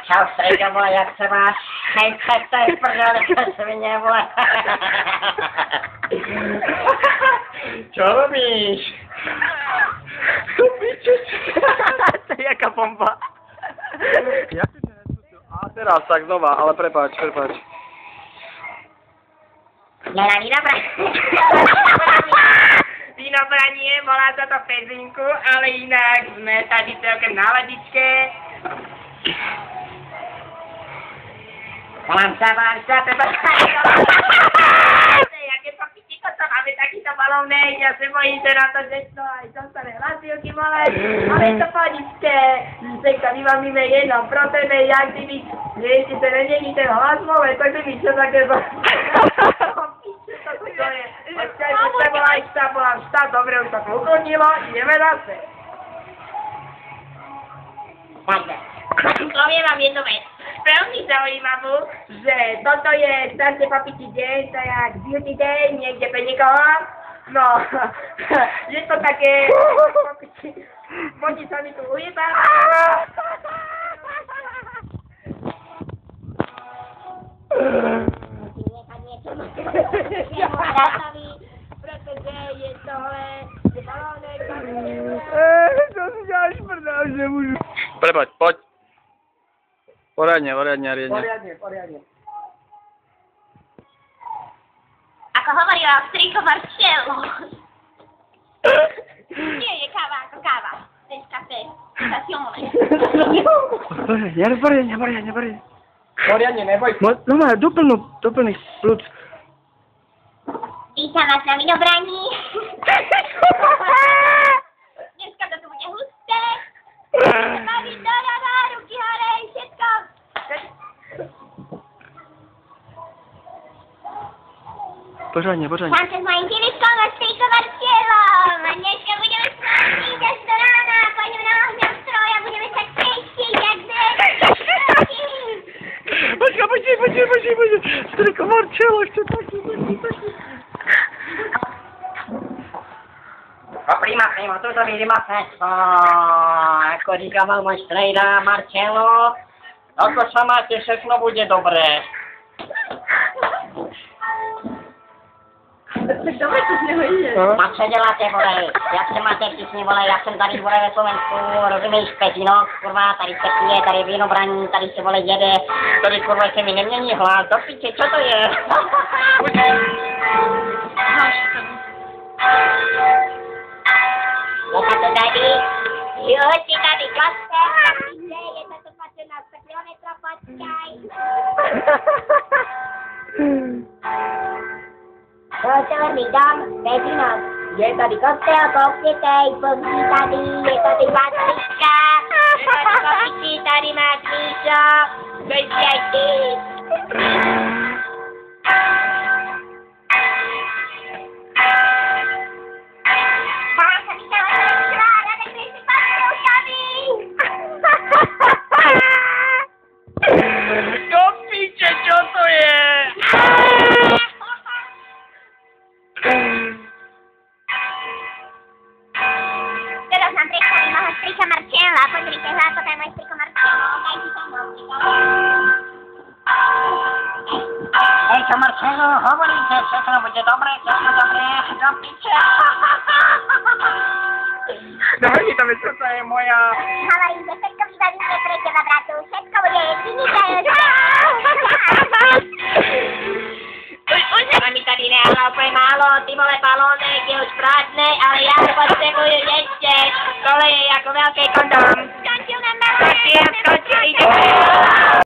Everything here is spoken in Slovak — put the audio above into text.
Čau, Strejďo, vole, jak se máš? Hej, to je prdele, to svině, vole. Čo robíš? To je jaká bomba. A teraz, tak znova, ale prepáč. Není dobré. Vínobraní, volá sa to Pezinku, ale inak sme tady celkem na ledičke. Volám sa, jaké papiči, to máme takýto balónek, ja se bojím, že na to všechno aj dostane hlasivky, vole, ale je to poničke. Teďka my vám íme jedno pro tebe, jak ty by, vieš, si se nemění ten hlas, vole, tak by mi čo také Vstať, dobre, už to ukončilo, ideme zase. Takže, poviem vám jednu vec. Veľmi zaujímavú, že toto je strašne papičí deň, to je jak beauty day, niekde pre niekoho. No, je to také papičí, poďte sa mi tu ujebať. Protože je tohle, je balónek, To si děláš prdel, že nemůžu. Prepáč, poď. Poriadne, riadne. Poriadne. Ako hovorila strýko Marcello. Nie je káva ako káva. Tiež kafe. Stazione. Poriadne. Poriadne, neboj. No má doplných plúc. Vítam vás na vinobraní. Dneska to tu bude husté. Baví doľava, ruky hore, všetko. Pořádně. Tam se s mojím Filipkom a strýko Marcellom. A dneska budeme smáčit až do rána. Pojďme na ohňov stroj a budeme sa třeštit, jak zde. Počkej. Strýko Marcello, ešte taký. Prima, tutto mi rimase. Ako říkával môj strejda Marcello, ako sa máte, všechno bude dobré. Tak dobre, to z neho ide. A co děláte, vole? Jak se máte všichni, vole? Já jsem tady, vole, ve Slovensku, rozumíš, Pezino, kurva, tady se pije, tady vínobraní, tady se, vole, jede, tady, kurva, se mi nemění hlas, do piče, čo to je? Je to tady, jo, si tady kostel, je to tu 15 kilometrů, počkaj. Kotelný dom, Pezino, je tady kostel, kouknětej, povzí tady, je tady patrička, je tady papiči, tady máš míšo, veď si aj ty. Do piče, čo to je? Teraz nám predstaví môjho strýka Marcella, pozrite sa, toto je môj strýko Marcello, daj si to mnou, Hej, čo Marcello, hovorím, že všechno bude dobré, do piče. No hodí to mi, čo to je moja... Hovorím, že všetko vybavíme pre teba, bratu, všetko bude vynikajúce. Mi tady nehla úplně málo, ty vole balónek je už prázdnej, ale já potřebuju ještě, tohle je jako velký kondom.